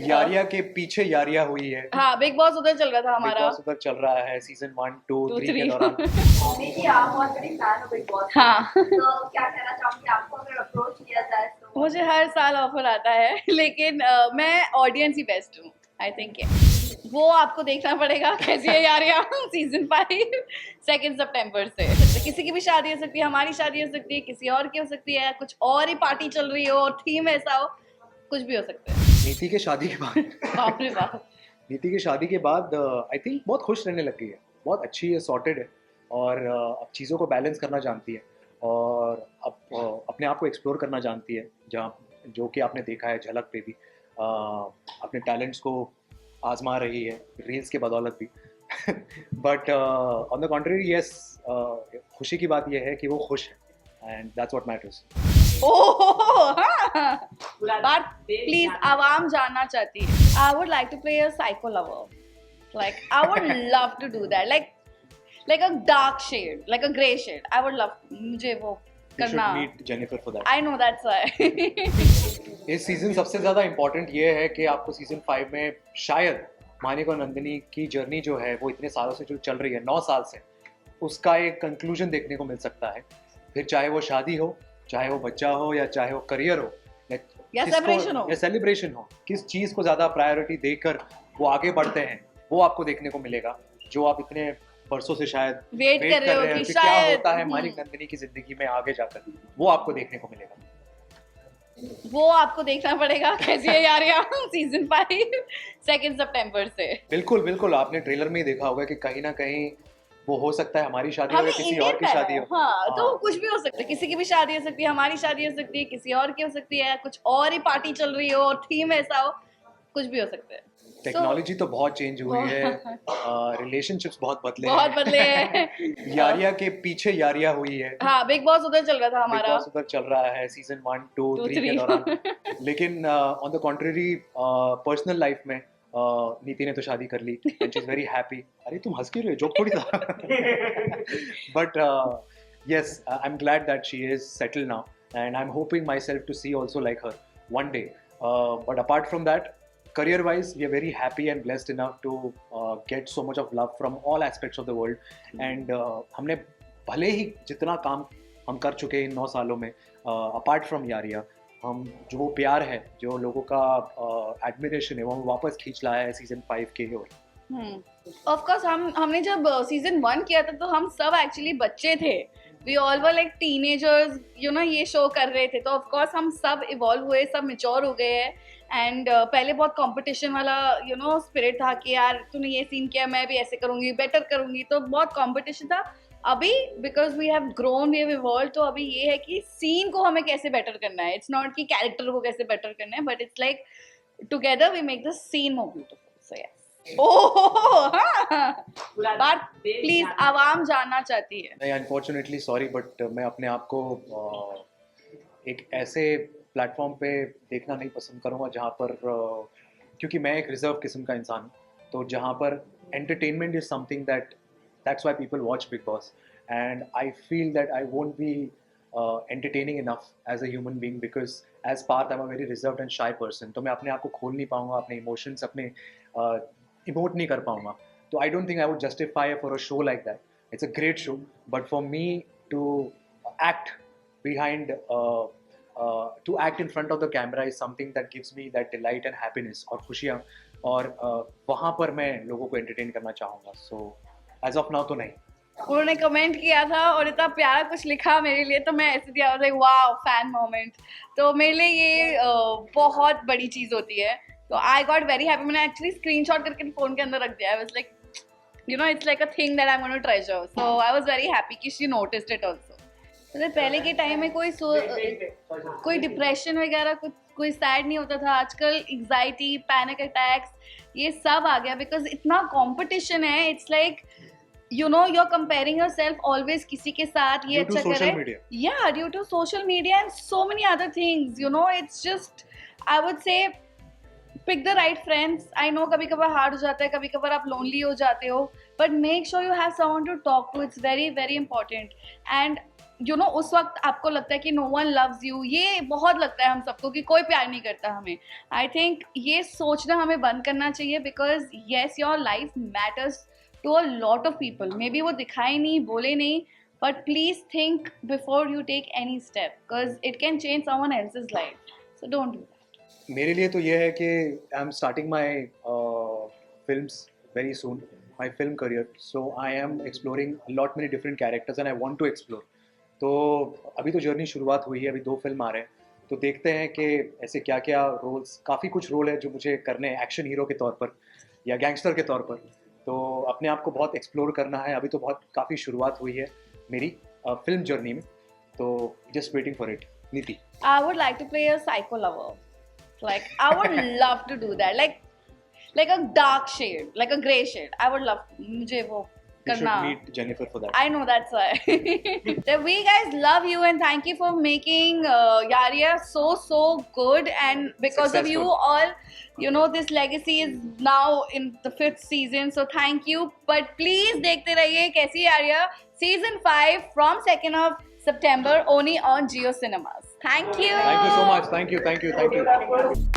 यारिया के पीछे यारिया हुई है। हाँ, बिग बॉस उधर चल रहा था बिग हमारा। बॉस उधर चल रहा है सीजन 1, 2, 3 के 2, 3 दौरान। देखिए आप बहुत बड़ी फैन हो बिग बॉस की। हाँ। तो क्या कहना चाहूंगी आपको अगर अप्रोच किया जाए तो? मुझे हर साल ऑफर आता है लेकिन मैं ऑडियंस ही बेस्ट हूँ आई थिंक। वो आपको देखना पड़ेगा कैसी है यारिया सीजन 5 2 सितंबर से। किसी की भी शादी हो सकती है, हमारी शादी हो सकती है, किसी और की हो सकती है, कुछ और ही पार्टी चल रही हो और थीम ऐसा हो, कुछ भी हो सकता है। नीति के शादी के बाद बाप रे बाप। नीति की शादी के बाद आई थिंक बहुत खुश रहने लग गई है, बहुत अच्छी है, सॉर्टेड है और अब चीज़ों को बैलेंस करना जानती है और अब अपने आप को एक्सप्लोर करना जानती है, जहाँ जो कि आपने देखा है झलक पे भी अपने टैलेंट्स को आजमा रही है रील्स के बदौलत भी। But on the contrary yes, खुशी की बात यह है कि वो खुश है and that's what matters. Oh हाँ। बात प्लीज आवाम जानना चाहती है। I would like to play a psycho lover, like I would love to do that, like a dark shade, like a grey shade. I would love, मुझे वो करना। Meet Jennifer for that. I know that's why. इस season सबसे ज़्यादा important ये है कि आपको सीजन 5 में शायद मानिक और नंदिनी की जर्नी जो है वो इतने सालों से जो चल रही है 9 साल से, उसका एक कंक्लूजन देखने को मिल सकता है। फिर चाहे वो शादी हो, चाहे वो बच्चा हो, या चाहे वो करियर हो, या सेलिब्रेशन हो, या सेलिब्रेशन हो, किस चीज़ को ज़्यादा प्रायोरिटी देकर वो आगे बढ़ते हैं वो आपको देखने को मिलेगा, जो आप इतने बरसों से शायद वेट कर रहे हो कि क्या शायद होता है मानिक नंदिनी की जिंदगी में आगे जाकर, वो आपको देखने को मिलेगा। वो आपको देखना पड़ेगा कैसी है यारिया सीजन 5 2 सितंबर से। बिल्कुल बिल्कुल, आपने ट्रेलर में ही देखा होगा कि कहीं ना कहीं वो हो सकता है हमारी शादी हो या किसी और की शादी हो। हाँ, तो कुछ भी हो सकता है, किसी की भी शादी हो सकती है, हमारी शादी हो सकती है, किसी और की हो सकती है, कुछ और ही पार्टी चल रही हो और थीम ऐसा हो, कुछ भी हो सकता है। टेक्नोलॉजी तो बहुत चेंज हुई है, रिलेशनशिप्स बहुत बदले बहुत बदले हैं। हैं। यारिया के पीछे यारिया हुई है। हाँ, बिग बॉस उधर चल रहा था बिग हमारा। बॉस उधर चल रहा है सीजन 1, 2, 2, 3 के 3 दौरान। लेकिन on the contrary personal life में नीति ने तो शादी कर ली and she is very happy. अरे तुम हंस क्यों रहे हो, जोक थोड़ी था। But yes, I'm glad that she is settled now and I'm hoping myself to see also like her one day. But apart from that, career wise we are very happy and blessed enough to get so much of love from all aspects of the world. And हमने भले ही जितना काम हम कर चुके हैं इन 9 सालों में, अपार्ट फ्रॉम यारिया, हम जो वो प्यार है, जो लोगों का एडमिरेशन है, वो हम वापस खींच लाया है सीजन 5 के ओर। ऑफ कोर्स हमने जब सीजन 1 किया था तो हम सब एक्चुअली बच्चे थे, we all were like teenagers, you know, ये शो कर रहे थे। तो ऑफ कोर्स हम सब इवॉल्व हुए, सब मैच्योर हो गए हैं। एंड पहले बहुत कंपटीशन वाला यू नो स्पिरिट था कि यार तूने ये सीन किया, मैं भी ऐसे करूंगी, बेटर करूंगी, तो बहुत कंपटीशन था। अभी because we have grown, we have evolve, तो अभी ये है कि सीन को हमें कैसे बेटर करना है। इट्स नॉट कि कैरेक्टर को कैसे बेटर करना है, but it's like together we make the scene more beautiful. So yes. Oh हाँ। बात प्लीज आवाम जानना चाहती है। नहीं, अनफॉर्चुनेटली सॉरी, बट मैं अपने आप को एक ऐसे प्लेटफॉर्म पे देखना नहीं पसंद करूँगा जहाँ पर क्योंकि मैं एक रिजर्व किस्म का इंसान हूँ, तो जहाँ पर entertainment is something that's why people watch Big Boss, and I feel that I won't be entertaining enough as a human being because as Parth I'm a very reserved and shy person, तो मैं अपने आप को खोल नहीं पाऊँगा, अपने emotions अपने इमोट नहीं कर पाऊँगा। तो I don't think I would justify for a show like that. It's a great show, but for me to act behind to act in front of the camera is something that gives me that delight and happiness और खुशियाँ, और वहाँ पर मैं लोगों को entertain करना चाहूँगा। So as of now तो नहीं। उन्होंने कमेंट किया था और इतना प्यारा कुछ लिखा मेरे लिए, तो मैं ऐसे दिया, लाइक वाओ, फैन मोमेंट। तो मेरे लिए ये बहुत बड़ी चीज़ होती है। तो आई गॉट वेरी हैप्पी। मैंने एक्चुअली स्क्रीनशॉट करके फ़ोन के अंदर रख दिया। I was like, you know, it's like a thing that I am going to treasure. So I was very happy कि शी नोटिस्ड इट ऑल्सो। मतलब पहले के टाइम में कोई डिप्रेशन वगैरह कोई सैड नहीं होता था। आजकल एंग्जाइटी, पैनिक अटैक्स, ये सब आ गया बिकॉज इतना कंपटीशन है। It's like, you know, you're comparing yourself always किसी के साथ, ये अच्छा कर रहा है, yeah, due to social media and so many other things, you know, it's just, I would say, pick the right friends. I know कभी कभार हार्ड हो जाता है, कभी कभार आप lonely हो जाते हो, but make sure you have someone to talk to. It's very very important. And उस वक्त आपको लगता है कि नो वन लव्स यू, ये बहुत लगता है हम सबको कि कोई प्यार नहीं करता हमें. आई थिंक ये सोचना हमें बंद करना चाहिए, because yes your life matters to a lot of people. Maybe वो दिखाए नहीं, बोले नहीं, but please think before you take any step, because it can change someone else's life. So don't do that. मेरे लिए तो ये है कि I am starting my films very soon, my film career. So I am exploring lot many different characters and I want to explore. तो अभी तो journey शुरुआत हुई है, अभी 2 फिल्म आ रहे हैं, तो देखते हैं कि ऐसे क्या क्या रोल्स, काफ़ी कुछ रोल है जो मुझे करने हैं एक्शन हीरो के तौर पर या गैंगस्टर के तौर पर. तो अपने आप को बहुत एक्सप्लोर करना है. अभी तो बहुत काफ़ी शुरुआत हुई है मेरी फिल्म जर्नी में, तो जस्ट वेटिंग फॉर इट. नीति, I would like to play a psycho lover. Like I would love to do that. Like a dark shade, like a grey shade. I would love. मुझे वो you should करना. meet Jennifer for that. I know, that's why. So we guys love you and thank you for making Yaria so good, and because of you all, this legacy is now in the 5th season. So thank you. But please देखते रहिए कैसी Yaria season 5 from 2nd of September only on Jio Cinemas. Thank you. Thank you so much. Thank you.